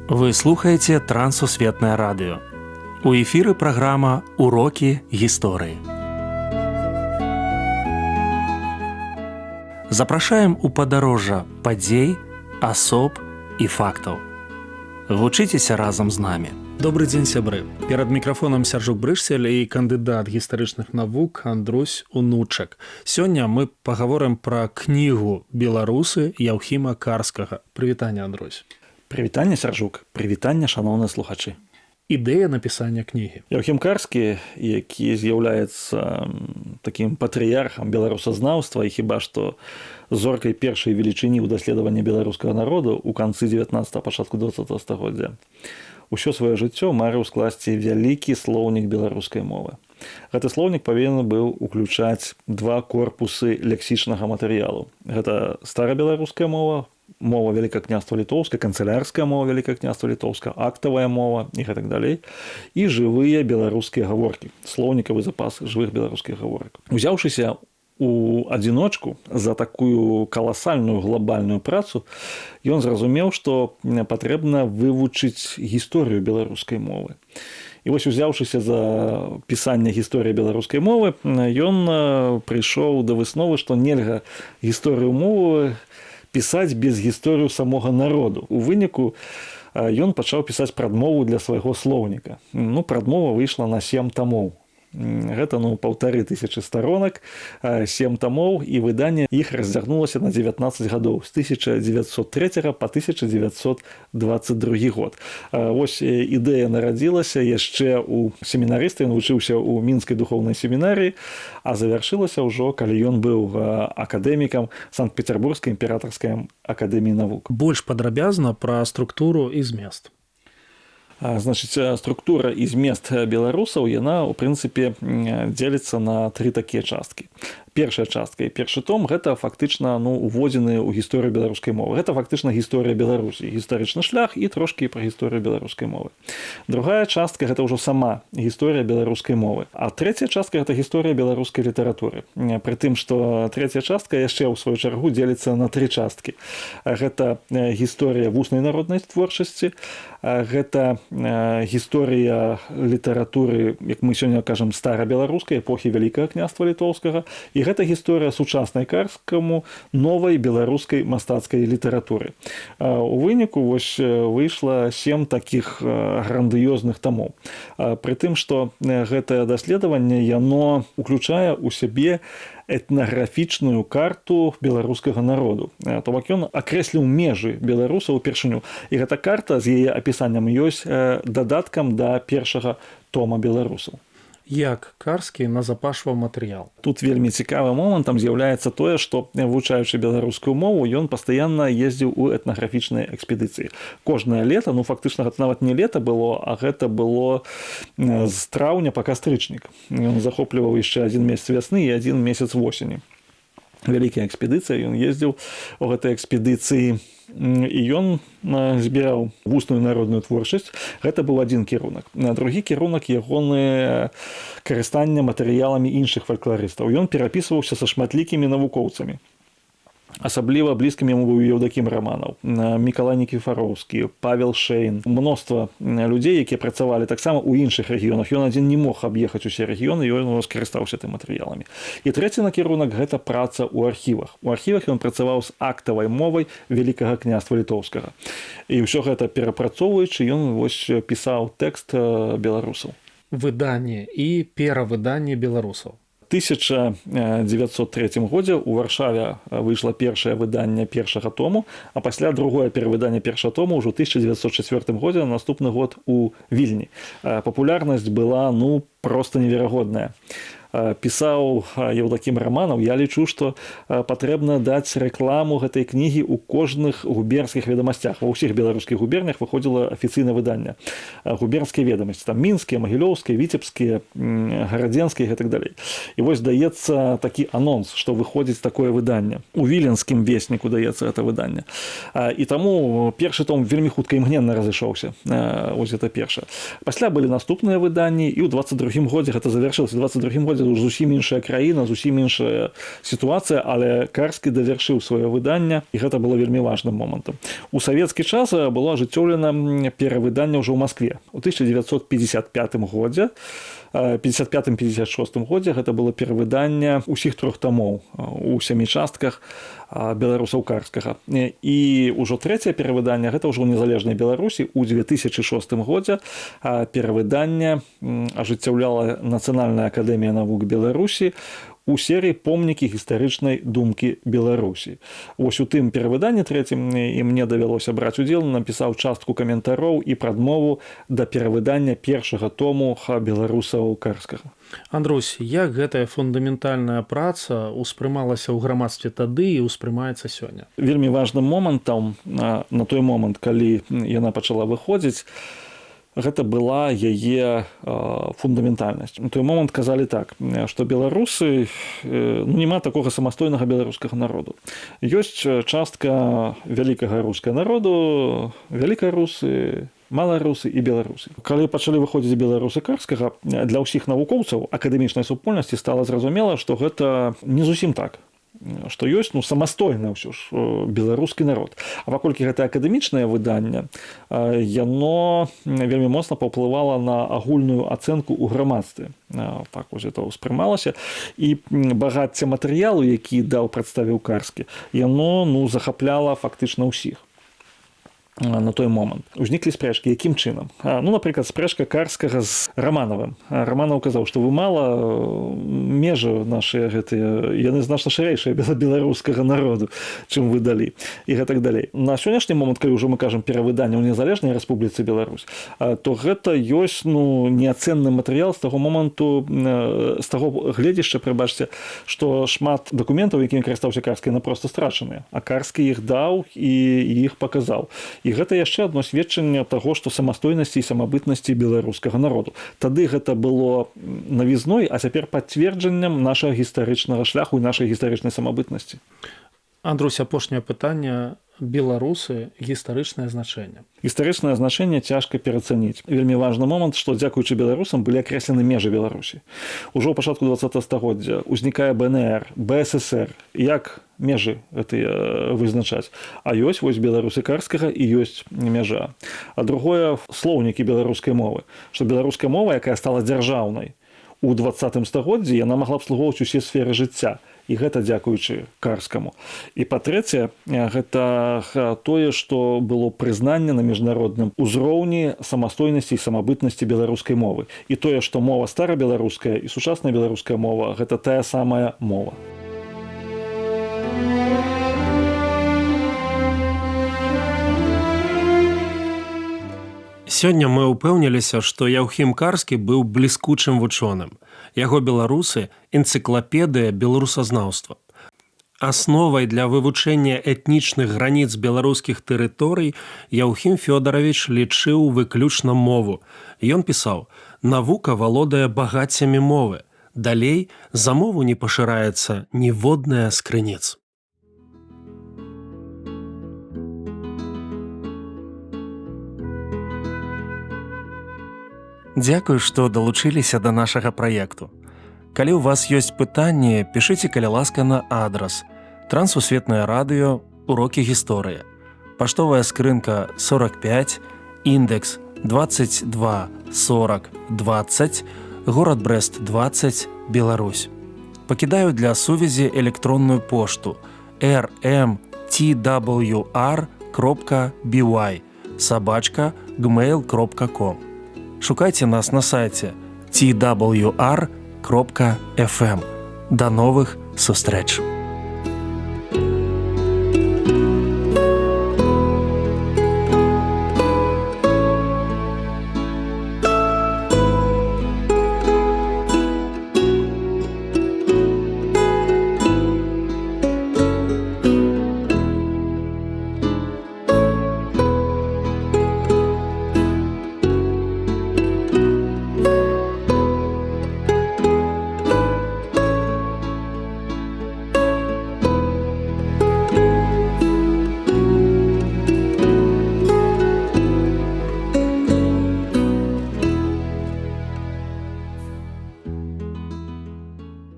Вы слухаеце Трансусветнае радыё. У эфіры праграма «Урокі гісторыі». Запрашаем у падарожжа падзей, асоб і фактаў. Вучыцеся разам з намі. Добрый дзень, сябры. Перад мікрафонам Сяржук Брышсель і кандыдат гістарычных навук Андрусь Унучак. Сёння мы пагаворым пра кнігу «Беларусы» Яўхіма Карскага. Прывітанне, Андрусь. Прывітанне, Сяржук. Прывітанне, шаноўныя слухачы. Ідэя напісання кнігі. Яўхім Карскі, які з'яўляецца такім патрыярхам беларусазнаўства і хіба што зоркай першай велічыні ў даследаванні беларускага народу ў канцы 19-го, пачатку 20-го стагоддзя, усё сваё жыццё марыў скласці вялікі слоўнік беларускай мовы. Гэты слоўнік павінен быў уключаць два корпусы лексічнага матэрыялу. Гэта старабеларуская мова, мова Вялікага княства Літоўска, канцылярская мова Вялікага княства Літоўска, актавая мова і гэтак далей, і жывыя беларускія гаворкі, слоўнікавы запас жывых беларускіх гаворак. Узяўшыся у адзіночку за такую каласальную глобальную працу, ён зразумеў, што патрэбна вывучыць гісторыю беларускай мовы. І вось, узяўшыся за пісанне гісторыі беларускай мовы, ён прыйшоў да высновы, што нельга гісторыю мовы пісаць без гісторыю самога народу. У выніку ён пачаў пісаць прадмову для свайго слоўніка. Прадмова выйшла на 7 тамоў. Гэта 1500 сторонак, 7 тамоў, і выданне іх разцягнулася на 19 гадоў, з 1903 па 1922 год. Вось ідэя нарадзілася яшчэ ў семінарыста, ён вучыўся ў мінскай духоўнай семінарыі, а завяршылася ўжо, калі ён быў акадэмікам Санкт-Петербургскай імператорскай акадэміі навук. Больш падрабязна пра структуру і змест. Значыць, структура і змест беларусаў, яна, у прынцыпе, дзеліцца на 3 такія часткі. Першая частка і першы том – гэта фактычна уводзены ў гісторыю беларускай мовы. Гэта фактычна гісторыя Беларусі, гістарычны шлях і трошкі пра гісторыю беларускай мовы. Другая частка – гэта ўжо сама гісторыя беларускай мовы. А трэцяя частка – гэта гісторыя беларускай літаратуры. Пры тым, што трэцяя частка яшчэ ў сваю чаргу дзеліцца на 3 часткі. Гэта гісторыя вуснай народнай творчасці, гэта гісторыя літаратуры, як мы сёння кажам, старабеларускай эпохі Вялікага княства Літоўскага, і гэта гісторыя сучаснай Карскаму новай беларускай мастацкай літаратуры. У выніку вось выйшла 7 такіх грандыёзных тамоў. Пры тым, што гэтае даследаванне, яно уключае ў сябе этнаграфічную карту беларускага народу. То бок ён акрэсліў межы беларусаў упершыню. І гэта карта з яе апісаннем ёсць дадаткам да першага тома беларусаў. Як Карскі назапашваў матэрыял? Тут вельмі цікавым момантам з'яўляецца тое, што, вывучаючы беларускую мову, ён пастаянна ездзіў у этнаграфічныя экспедыцыі. Кожнае лета, фактычна гэта нават не лета было, а гэта было з траўня па кастрычнік. Ён захопліваў яшчэ 1 месяц вясны і 1 месяц восені. Вялікія экспедыцыі, ён ездзіў у гэтай экспедыцыі, і ён збіраў вусную народную творчасць. Гэта быў адзін кірунак. Другі кірунак ягоны карыстанне матэрыяламі іншых фалькларыстаў. Ён перапісваўся са шматлікімі навукоўцамі. Асабліва блізкім яму быў Еўдакім Раманаў, Мікалай Нікіфароўскі, Павел Шэйн. Мноства людзей, якія працавалі таксама ў іншых рэгіёнах. Ён адзін не мог аб'ехаць усе рэгіёны, і ён скарыстаўся тым матэрыяламі. І трэці накірунак – гэта праца ў архівах. У архівах ён працаваў з актавай мовай Вялікага княства Літоўскага. І ўсё гэта перапрацоўваючы, ён вось пісаў тэкст беларусаў. Выданне і перавыданне беларусаў. У 1903 годзе ў Варшаве выйшла першае выданне першага тому, а пасля другое перавыданне першага тому ўжо ў 1904 годзе, на наступны год у Вільні. Папулярнасць была проста неверагодная. Пісаў Еўдакім Раманаў, я лічу, што патрэбна даць рэкламу гэтай кнігі ў кожных губернскіх ведамасцях. Ва ўсіх беларускіх губернях выходзіла афіцыйнае выданне. Губернскія ведамасці, там мінскія, магілёўскія, віцебскія, гарадзенскія і так далей. І вось даецца такі анонс, што выходзіць такое выданне. У віленскім весніку даецца гэта выданне. І таму першы том вельмі хутка імгненна разышоўся. Вось гэта першае. Пасля былі наступныя выданні, і ў 22-м годзе гэта завяршылася. У 22-м годзе зусім іншая краіна, зусім іншая сітуацыя, але Карскі давяршыў сваё выданне, і гэта было вельмі важным момантам. У савецкі час было ажыццёўлена перавыданне ўжо ў Маскве. У 1955 годзе, 55-56 годзе гэта было перавыданне ўсіх 3 тамоў у 7 частках беларусаў Карскага. І ўжо трэцяе перавыданне, гэта ўжо ў незалежнай Беларусі, у 2006 годзе перавыданне ажыццяўляла Нацыянальная акадэмія навук Беларусі у серыі «Помнікі гістарычнай думкі Беларусі». Вось у тым перавыданні трэцім, і мне давялося браць удзел, напісаў частку каментароў і прадмову да перавыдання першага тому беларусаў Карскага. Андрусь, як гэтая фундаментальная праца ўспрымалася ў грамадстве тады і ўспрымаецца сёння? Вельмі важным момантам на той момант, калі яна пачала выходзіць, гэта была яе фундаментальнасць. У той момант казалі так, што беларусы, няма такога самастойнага беларускага народу. Ёсць частка вялікага рускага народу, вялікарусы, маларусы і беларусы. Калі пачалі выходзіць беларусы Карскага, для ўсіх навукоўцаў акадэмічнай супольнасці стала зразумела, што гэта не зусім так. Што ёсць самастойна ўсё ж беларускі народ. А паколькі гэта акадэмічнае выданне, яно вельмі моцна паўплывала на агульную ацэнку ў грамадстве. Так вось гэта ўспрымалася. І багацце матэрыялу, які даў прадставіў Карскі, яно захапляла фактычна ўсіх. На той момант узніклі спрэчкі, якім чынам. Напрыклад, спрэчка Карскага з Раманавым. Раманаў казаў, што вы мала межы нашыя гэтыя, яны значна шырэйшыя беларускага народу, чым вы далі. І гэтак далей. На сённяшні момант, калі ўжо мы кажам перавыданне ў незалежнай Рэспубліцы Беларусь, то гэта ёсць неацэнны матэрыял з таго моманту, з таго гледзішча, прыбачце, што шмат дакументаў, якімі карыстаўся Карскі, яны проста страчаныя. А Карскі іх даў і іх паказаў. І гэта яшчэ адно сведчанне таго, што самастойнасці і самабытнасці беларускага народу. Тады гэта было навізной, а цяпер пацверджаннем нашага гістарычнага шляху і нашай гістарычнай самабытнасці. Андрусь, апошняе пытанне. Беларусы гістарычнае значэнне. Гістарычнае значэнне цяжка перацаніць. Вельмі важны момант, што дзякуючы беларусам былі акрэслены межы Беларусі. Ужо ў пачатку 20 стагоддзя узнікае БНР, БССР. Як межы гэтыя вызначаць? А ёсць вось беларусы Карскага і ёсць мяжа. А другое, слоўнікі беларускай мовы. Што беларуская мова, якая стала дзяржаўнай у 20 стагоддзі, яна магла абслугоўваць усе сферы жыцця. І гэта дзякуючы Карскаму. І па-трэцяе, гэта тое, што было прызнанне на міжнародным узроўні самастойнасці і самабытнасці беларускай мовы. І тое, што мова старабеларуская і сучасная беларуская мова, гэта тая самая мова. Сёння мы ўпэўніліся, што Яўхім Карскі быў бліскучым вучоным. Яго беларусы – энцыклапедыя беларусазнаўства. Асновай для вывучэння этнічных граніц беларускіх тэрыторый Яўхім Фёдаравіч лічыў выключна мову. Ён пісаў: «Навука валодае багаццямі мовы. Далей за мову не пашыраецца ніводная з крыніц». Дзякую, што далучыліся да нашага праекту. Калі ў вас ёсць пытанні, пішыце, калі ласка, на адрас Трансусветнае радыё, урокі гісторыі. Паштовая скрынка 45, індекс 22 40 20, горад Брэст 20, Беларусь. Пакідаю для сувязі электронную пошту rmtwr.by@gmail.com. Шукайце нас на сайце twr.fm. До новых сустрэч!